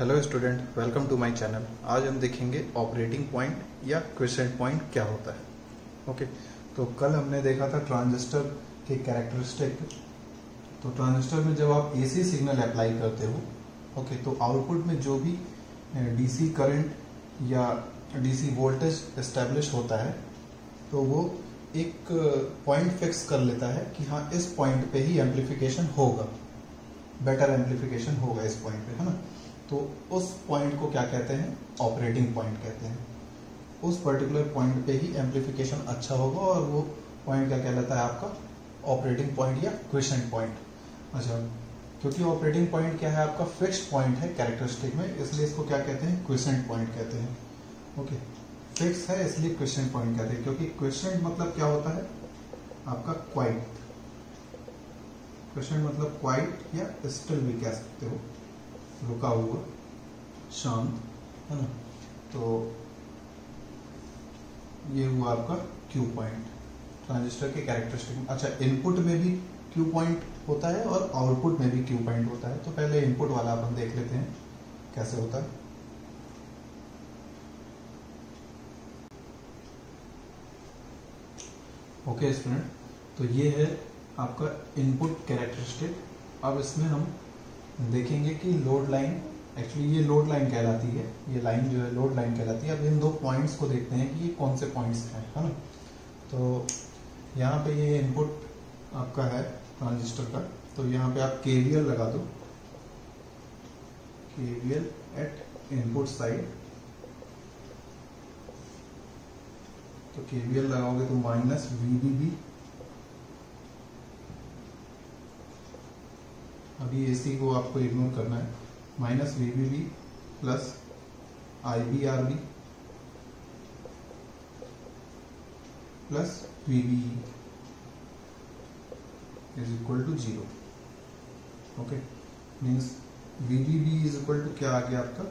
Hello student, welcome to my channel. आज हम देखेंगे ऑपरेटिंग पॉइंट या क्विसेंट पॉइंट क्या होता है। ओके, तो कल हमने देखा था ट्रांजिस्टर के कैरेक्टरिस्टिक। तो ट्रांजिस्टर में जब आप एसी सिग्नल अप्लाई करते हो, ओके, तो आउटपुट में जो भी डीसी करंट या डीसी वोल्टेज एस्टेब्लिश होता है, तो वो एक पॉइंट फिक्स कर लेता है कि हाँ, इस पॉइंट पे ही एम्पलीफिकेशन होगा, बेटर एम्पलीफिकेशन होगा इस पॉइंट पे, है ना। तो उस पॉइंट को क्या कहते हैं? ऑपरेटिंग पॉइंट कहते हैं। उस पर्टिकुलर पॉइंट पे ही एम्पलीफिकेशन अच्छा होगा और वो पॉइंट क्या कहलाता है? आपका ऑपरेटिंग पॉइंट या क्विसेंट पॉइंट। अच्छा, क्योंकि ऑपरेटिंग पॉइंट क्या है? आपका फिक्स्ड पॉइंट है कैरेक्टरिस्टिक में, इसलिए इसको क्या कहते हैं? क्विसेंट पॉइंट कहते हैं। ओके, फिक्स है इसलिए क्विसेंट पॉइंट कहते हैं, क्योंकि क्विसेंट मतलब क्या होता है? आपका क्वाइट। क्विसेंट मतलब क्वाइट या स्टिल भी कह सकते हो, रुका हुआ, शांत, है ना। तो ये हुआ आपका क्यू पॉइंट ट्रांजिस्टर के कैरेक्टरिस्टिक में। अच्छा, इनपुट में भी क्यू पॉइंट होता है और आउटपुट में भी क्यू पॉइंट होता है। तो पहले इनपुट वाला अपन देख लेते हैं कैसे होता है। ओके स्टूडेंट, तो ये है आपका इनपुट कैरेक्टरिस्टिक। अब इसमें हम देखेंगे कि लोड लाइन, एक्चुअली ये लोड लाइन कहलाती है, ये लाइन जो है लोड लाइन कहलाती है। अब इन दो पॉइंट्स को देखते हैं कि ये कौन से पॉइंट्स हैं, है ना। तो यहाँ पे ये इनपुट आपका है ट्रांजिस्टर का, तो यहाँ पे आप केवीएल लगा दो, केवीएल एट इनपुट साइड। तो केवीएल लगाओगे तो माइनस VBB, अभी एसी को आपको इग्नोर करना है, minus VBB plus IBRB plus VBE is equal to 0। Okay, means VBB is equal to क्या आ गया आपका?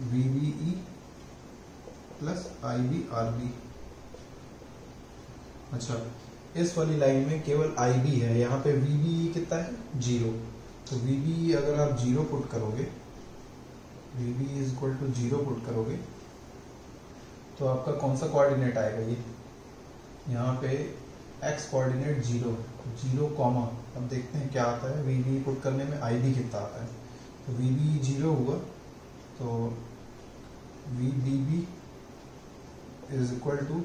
VBE plus IBRB। अच्छा, इस वाली लाइन में केवल IB है, यहाँ पे VBE कितना है? 0। तो VBE अगर आप 0 पुट करोगे, VBE is equal to 0 put करोगे, तो आपका कौन सा कोऑर्डिनेट आएगा? ये यहाँ पे x कोऑर्डिनेट 0, 0 कॉमा। अब देखते हैं क्या आता है VBE पुट करने में, IB कितना आता है। तो VBE 0 हुआ, तो VBB is equal to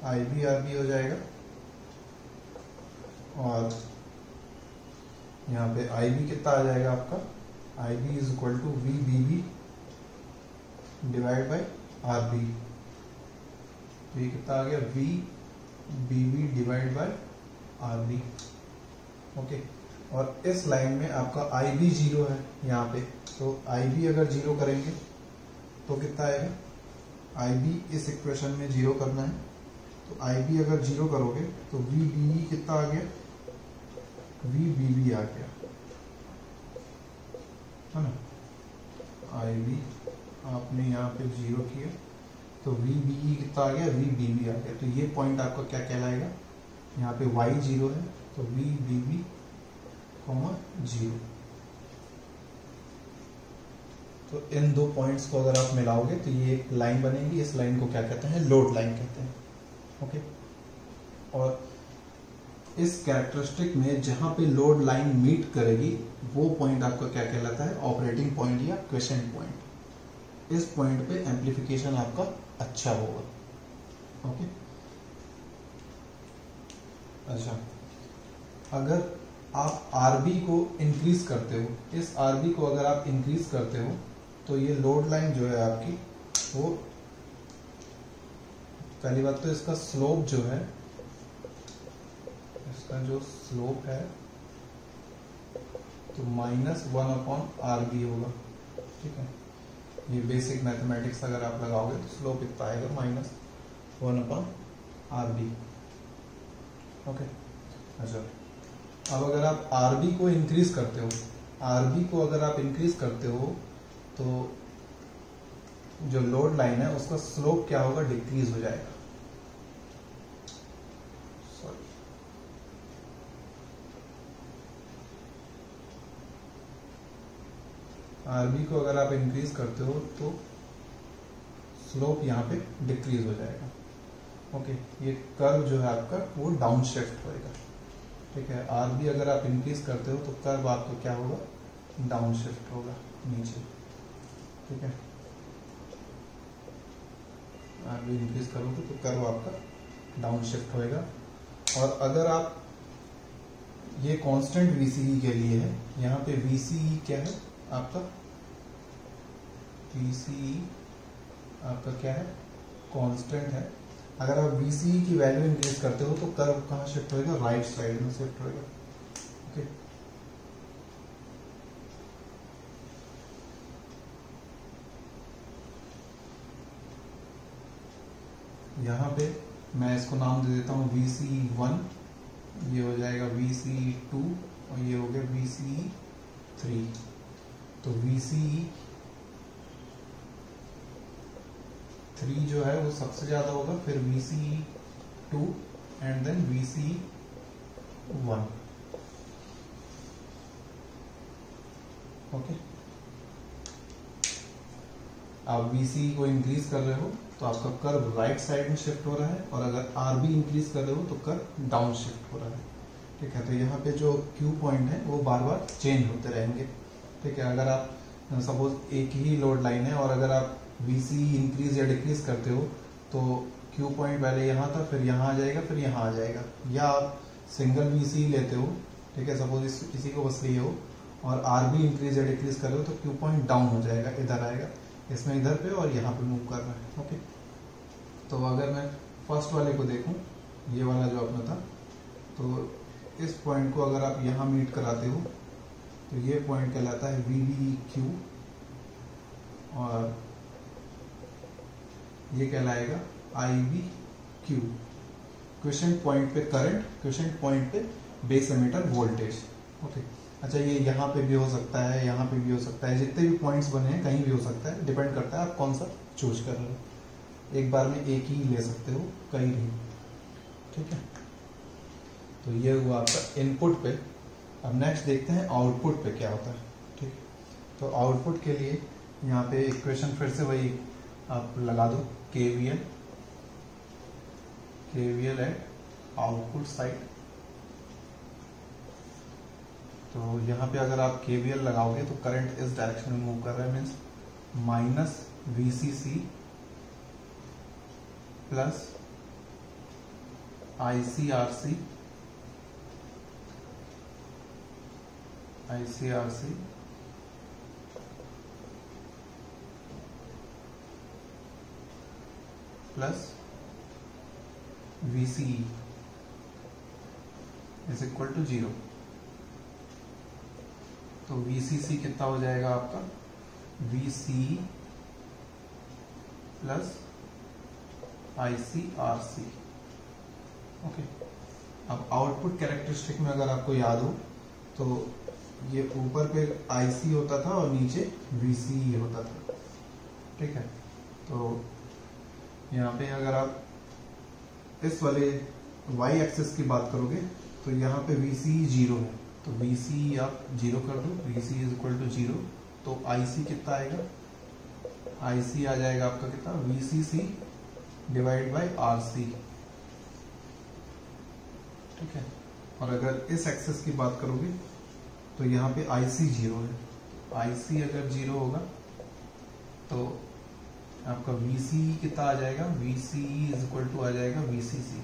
IBRB हो जाएगा, और यहाँ पे IB कितना आ जाएगा आपका? IB is equal to VBB divide by RB। तो ये कितना आ गया? VBB divide by RB। Okay, और इस लाइन में आपका IB 0 है यहाँ पे, तो IB अगर 0 करेंगे तो कितना आएगा? IB इस इक्वेशन में 0 करना है, तो IB अगर 0 करोगे तो VBE कितना आ गया? VBB आ गया, है ना। IB आपने यहाँ पे 0 किया, तो VBE कितना आ गया? VBB आ गया। तो ये पॉइंट आपका क्या कहलाएगा? यहाँ पे Y 0 है, तो VBB, 0। तो इन दो पॉइंट्स को अगर आप मिलाओगे तो ये एक लाइन बनेगी। इस लाइन को क्या कहते हैं? लोड लाइन कहते हैं। ओके, और इस कैरेक्टरिस्टिक में जहां पे लोड लाइन मीट करेगी, वो पॉइंट आपका क्या कहलाता है? ऑपरेटिंग पॉइंट या क्विसेंट पॉइंट। इस पॉइंट पे एम्पलीफिकेशन आपका अच्छा होगा। ओके, अच्छा, अगर आप RB को इंक्रीज करते हो, इस RB को अगर आप इंक्रीज करते हो, तो ये लोड लाइन जो है आपकी, वो पहली बात तो इसका स्लोप जो है, इसका जो स्लोप है तो -1/RB होगा। ठीक है, ये बेसिक मैथमेटिक्स अगर आप लगाओगे तो स्लोप इतना आएगा -1/RB। ओके, अच्छा, अब अगर आप RB को इंक्रीज करते हो, RB को अगर आप इंक्रीज करते हो, तो जो लोड लाइन है उसका स्लोप क्या होगा? डिक्रीज हो जाएगा। सॉरी, आरबी को अगर आप इंक्रीज करते हो तो स्लोप यहाँ पे डिक्रीज हो जाएगा। ओके, ये कर्व जो है आपका वो डाउन शिफ्ट होएगा। ठीक है, आरबी अगर आप इंक्रीज करते हो तो कर्व आपका क्या होगा, डाउन शिफ्ट होगा नीचे। ठीक है, आरबी इंक्रीज करोगे तो कर्व आपका डाउन शिफ्ट होएगा। और अगर आप ये कांस्टेंट VCE के लिए है, यहाँ पे VCE क्या है आपका, VCE आपका क्या है, कांस्टेंट है। अगर आप VCE की वैल्यू इंक्रीज करते हो तो कर्व कहाँ शिफ्ट होएगा, राइट साइड में शिफ्ट होएगा। ओके, यहाँ पे मैं इसको नाम दे देता हूँ VCE1, ये हो जाएगा VCE2 और ये हो गया VCE3। तो VCE3 जो है वो सबसे ज्यादा होगा, फिर VCE2 and then VCE1। Okay, आप VCE को इंक्रीज कर रहे हो तो आपका कर्व राइट साइड में शिफ्ट हो रहा है, और अगर RB इंक्रीज कर रहे हो तो कर्व डाउन शिफ्ट हो रहा है। ठीक है, तो यहाँ पे जो Q पॉइंट है वो बार बार चेंज होते रहेंगे। ठीक है, अगर आप सपोज एक ही लोड लाइन है और अगर आप VCE इंक्रीज या डिक्रीज करते हो तो Q पॉइंट पहले यहाँ था, फिर यहाँ आ जाएगा, फिर यहाँ आ जाएगा। या आप सिंगल VCE लेते हो, ठीक है, सपोज इसी को बस लिए हो, और RB इंक्रीज या डिक्रीज कर रहे हो तो Q पॉइंट डाउन हो जाएगा, इधर आएगा, इसमें इधर पे और यहाँ पे मूव कर रहा है। ओके, तो अगर मैं फर्स्ट वाले को देखूं, ये वाला जो अपना था, तो इस पॉइंट को अगर आप यहाँ मीट कराते हो तो ये पॉइंट कहलाता है VBQ, और ये कहलाएगा IBQ। क्वेश्चन पॉइंट पे करंट, क्वेश्चन पॉइंट पे बेस एमीटर वोल्टेज। ओके, अच्छा, ये यहाँ पे भी हो सकता है, यहाँ पे भी हो सकता है, जितने भी पॉइंट्स बने हैं कहीं भी हो सकता है, डिपेंड करता है आप कौन सा चूज कर रहे हो। एक बार में एक ही ले सकते हो, कहीं नहीं। ठीक है, तो ये हुआ आपका इनपुट पे। अब नेक्स्ट देखते हैं आउटपुट पे क्या होता है। ठीक, तो आउटपुट के लिए यहाँ पे इक्वेशन फिर से वही आप लगा दो, KVL एट आउटपुट साइड। तो यहाँ पे अगर आप KVL लगाओगे तो करंट इस डायरेक्शन में मूव कर रहा है, means minus VCC plus ICRC plus VCE is equal to 0। तो VCC कितना हो जाएगा आपका, VCE प्लस ICRC। ओके, अब आउटपुट कैरेक्टरिस्टिक में अगर आपको याद हो तो ये ऊपर पे IC होता था और नीचे VCE होता था। ठीक है, तो यहाँ पे अगर आप इस वाले Y एक्सिस की बात करोगे तो यहाँ पे VCE 0 है, तो VCE आप 0 कर दो, VCE इज इक्वल टू 0। तो IC कितना आएगा, IC आ जाएगा आपका कितना, VCC डिवाइड बाई RC। ठीक है, और अगर इस एक्सेस की बात करोगे तो यहाँ पे IC 0 है, IC अगर 0 होगा तो आपका VCE कितना आ जाएगा, VCE इज इक्वल टू आ जाएगा VCC।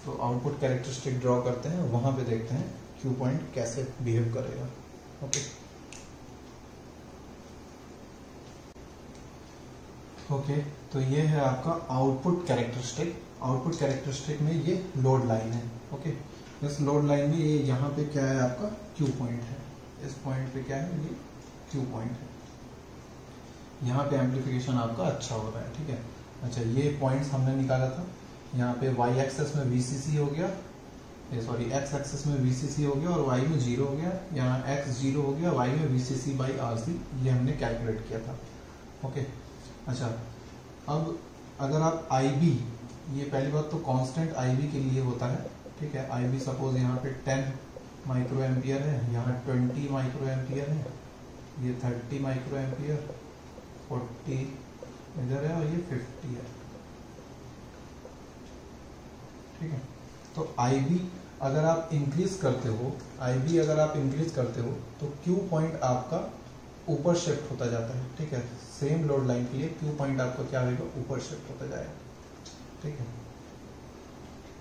तो आउटपुट कैरेक्टरिस्टिक ड्रॉ करते हैं, वहां पे देखते हैं Q पॉइंट कैसे बिहेव करेगा। ओके, तो ये है आपका आउटपुट कैरेक्टरिस्टिक। आउटपुट कैरेक्टरिस्टिक में ये लोड लाइन है। ओके, इस लोड लाइन में ये यहाँ पे क्या है आपका Q पॉइंट है, इस पॉइंट पे क्या है, ये Q पॉइंट है। यहाँ पे एम्पलीफिकेशन आपका अच्छा हो रहा है। ठीक है, अच्छा, ये पॉइंट्स हमने निकाला था। यहाँ पे y एक्सेस में VCC हो गया, सॉरी x एक्सेस में VCC हो गया और y में 0 हो गया। यहाँ x 0 हो गया, y में VCC बाई RC, ये हमने कैलकुलेट किया था। ओके, अच्छा, अब अगर आप IB, ये पहली बात तो कांस्टेंट IB के लिए होता है। ठीक है, IB सपोज यहाँ पे 10 माइक्रो एम्पियर है, यहाँ 20 माइक्रो एम्पियर है, ये 30 माइक्रो एम्पियर, 40 इधर है और ये 50 है। ठीक है, तो IB अगर आप इंक्रीज करते हो, IB अगर आप इंक्रीज करते हो तो Q पॉइंट आपका ऊपर शिफ्ट होता जाता है। ठीक है, सेम लोड लाइन के लिए Q पॉइंट आपका क्या होगा, ऊपर शिफ्ट होता जाएगा। ठीक है,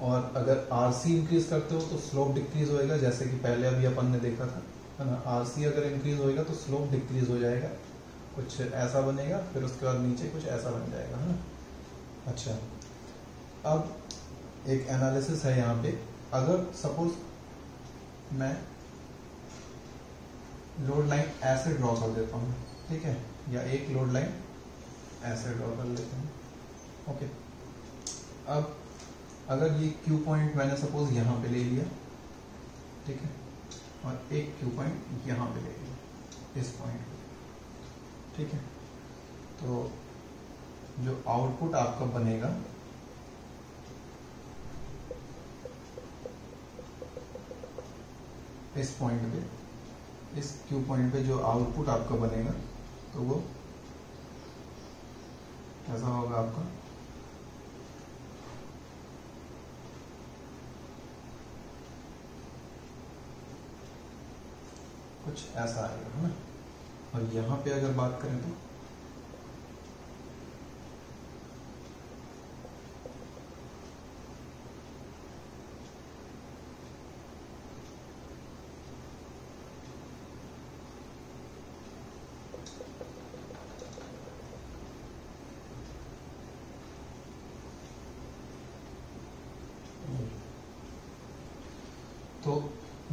और अगर RC इंक्रीज करते हो तो स्लोप डिक्रीज होएगा, जैसे कि पहले अभी अपन ने देखा था, है ना। RC अगर इंक्रीज होएगा तो स्लोप डिक्रीज हो जाएगा, कुछ ऐसा बनेगा, फिर उसके बाद नीचे कुछ ऐसा बन जाएगा, है ना। अच्छा, अब एक एनालिसिस है यहाँ पे। अगर सपोज मैं लोड लाइन ऐसे ड्रॉ कर देता हूँ, ठीक है, या एक लोड लाइन ऐसे ड्रॉ कर लेता हूँ। ओके, अब अगर ये Q पॉइंट मैंने सपोज यहाँ पे ले लिया, ठीक है, और एक Q पॉइंट यहाँ पे ले लिया, इस पॉइंट पे, ठीक है, तो जो आउटपुट आपका बनेगा इस पॉइंट पे, इस Q पॉइंट पे जो आउटपुट आपका बनेगा तो वो ऐसा होगा आपका, कुछ ऐसा आएगा, है ना। और यहाँ पे अगर बात करें तो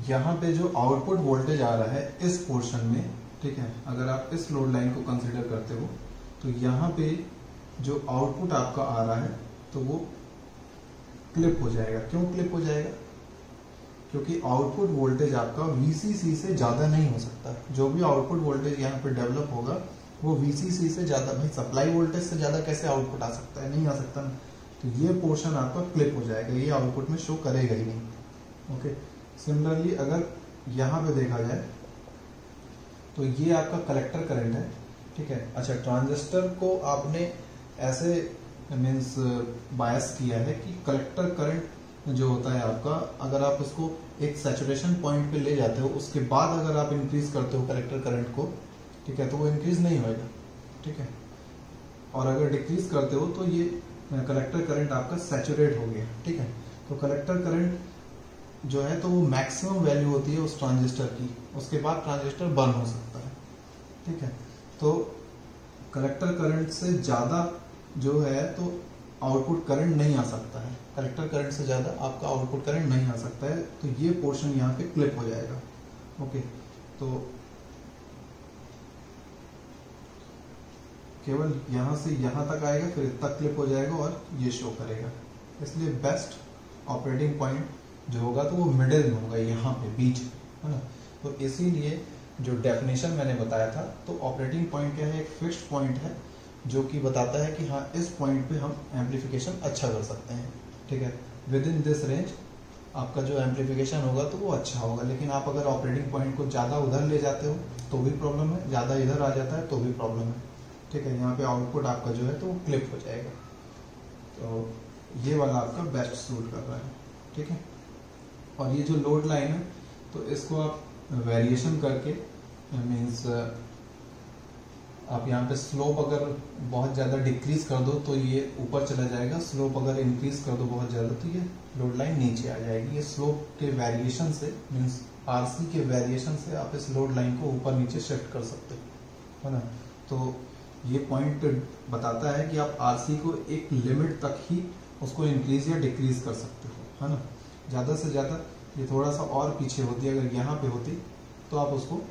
यहाँ पे जो आउटपुट वोल्टेज आ रहा है इस पोर्शन में, ठीक है, अगर आप इस लोड लाइन को कंसीडर करते हो तो यहाँ पे जो आउटपुट आपका आ रहा है तो वो क्लिप हो जाएगा। क्यों क्लिप हो जाएगा? क्योंकि आउटपुट वोल्टेज आपका VCC से ज्यादा नहीं हो सकता। जो भी आउटपुट वोल्टेज यहाँ पे डेवलप होगा वो VCC से ज्यादा, भाई सप्लाई वोल्टेज से ज्यादा कैसे आउटपुट आ सकता है? नहीं आ सकता ना। तो ये पोर्शन आपका क्लिप हो जाएगा, ये आउटपुट में शो करेगा ही नहीं। ओके, सिमिलरली अगर यहाँ पे देखा जाए तो ये आपका कलेक्टर करंट है, ठीक है। अच्छा, ट्रांजिस्टर को आपने ऐसे मीन्स बायस किया है कि कलेक्टर करंट जो होता है आपका, अगर आप उसको एक सैचुरेशन पॉइंट पे ले जाते हो उसके बाद अगर आप इंक्रीज करते हो कलेक्टर करंट को, ठीक है, तो वो इंक्रीज नहीं होएगा, ठीक है। और अगर डिक्रीज करते हो तो ये कलेक्टर करंट आपका सैचुरेट हो गया, ठीक है। तो कलेक्टर करंट जो है तो वो मैक्सिमम वैल्यू होती है उस ट्रांजिस्टर की, उसके बाद ट्रांजिस्टर बंद हो सकता है, ठीक है। तो कलेक्टर करंट से ज्यादा जो है तो आउटपुट करंट नहीं आ सकता है, कलेक्टर करंट से ज्यादा आपका आउटपुट करंट नहीं आ सकता है। तो ये पोर्शन यहाँ पे क्लिप हो जाएगा। ओके, तो केवल यहाँ से यहाँ तक आएगा, फिर तक क्लिप हो जाएगा और ये शो करेगा। इसलिए बेस्ट ऑपरेटिंग पॉइंट जो होगा तो वो मिडिल में होगा, यहाँ पे बीच, है ना। तो इसीलिए जो डेफिनेशन मैंने बताया था, तो ऑपरेटिंग पॉइंट क्या है? एक फिक्स्ड पॉइंट है जो कि बताता है कि हाँ इस पॉइंट पे हम एम्पलीफिकेशन अच्छा कर सकते हैं, ठीक है। विद इन दिस रेंज आपका जो एम्पलीफिकेशन होगा तो वो अच्छा होगा। लेकिन आप अगर ऑपरेटिंग पॉइंट को ज़्यादा उधर ले जाते हो तो भी प्रॉब्लम है, ज़्यादा इधर आ जाता है तो भी प्रॉब्लम है, ठीक है। यहाँ पे आउटपुट आपका जो है तो वो क्लिप हो जाएगा। तो ये वाला आपका बेस्ट सूट कर रहा है, ठीक है। और ये जो लोड लाइन है तो इसको आप वेरिएशन करके मीन्स आप यहाँ पे स्लोप अगर बहुत ज़्यादा डिक्रीज कर दो तो ये ऊपर चला जाएगा, स्लोप अगर इंक्रीज कर दो बहुत ज़्यादा तो ये लोड लाइन नीचे आ जाएगी। ये स्लोप के वेरिएशन से मीन्स RC के वेरिएशन से आप इस लोड लाइन को ऊपर नीचे शिफ्ट कर सकते हो, है ना। तो ये पॉइंट बताता है कि आप RC को एक लिमिट तक ही उसको इंक्रीज या डिक्रीज कर सकते हो, है ना। ज़्यादा से ज़्यादा ये थोड़ा सा और पीछे होती, अगर यहाँ पे होती तो आप उसको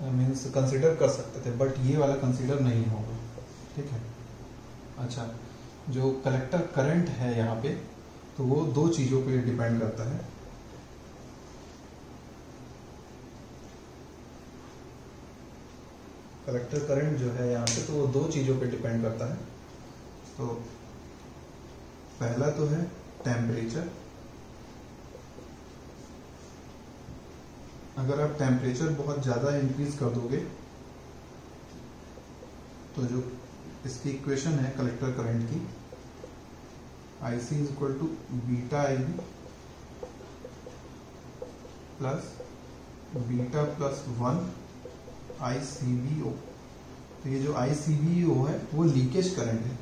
मीन्स कंसिडर कर सकते थे, बट ये वाला कंसिडर नहीं होगा, ठीक है। अच्छा, जो कलेक्टर करंट है यहाँ पे तो वो दो चीज़ों पे डिपेंड करता है। कलेक्टर करंट जो है यहाँ पे तो वो दो चीज़ों पे डिपेंड करता है। तो पहला तो है टेम्परेचर, अगर आप टेम्परेचर बहुत ज़्यादा इंक्रीज कर दोगे तो जो इसकी इक्वेशन है कलेक्टर करंट की, IC is equal to beta IB plus beta plus 1 ICBO। तो ये जो ICBO है वो लीकेज करंट है,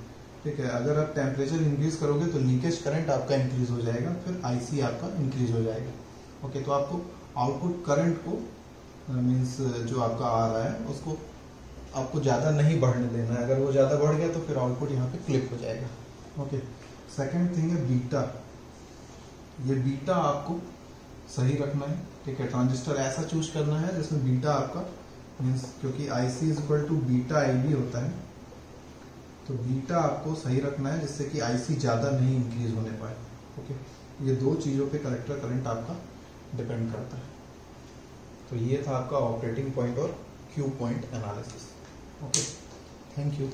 ठीक है। अगर आप टेम्परेचर इंक्रीज करोगे तो लीकेज करंट आपका इंक्रीज हो जाएगा, फिर IC आपका इंक्रीज हो जाएगा। ओके, तो आपको आउटपुट करंट को मीन्स जो आपका आ रहा है उसको आपको ज़्यादा नहीं बढ़ने देना है। अगर वो ज़्यादा बढ़ गया तो फिर आउटपुट यहाँ पे क्लिप हो जाएगा। ओके, सेकंड थिंग है बीटा। ये बीटा आपको सही रखना है, ठीक है। ट्रांजिस्टर ऐसा चूज करना है जिसमें बीटा आपका मीन्स, क्योंकि IC is equal to beta IB होता है, तो बीटा आपको सही रखना है जिससे कि IC ज़्यादा नहीं इंक्रीज होने पाए। ओके, ये दो चीज़ों पे कलेक्टर करंट आपका डिपेंड करता है। तो ये था आपका ऑपरेटिंग पॉइंट और Q point analysis. Okay, thank you.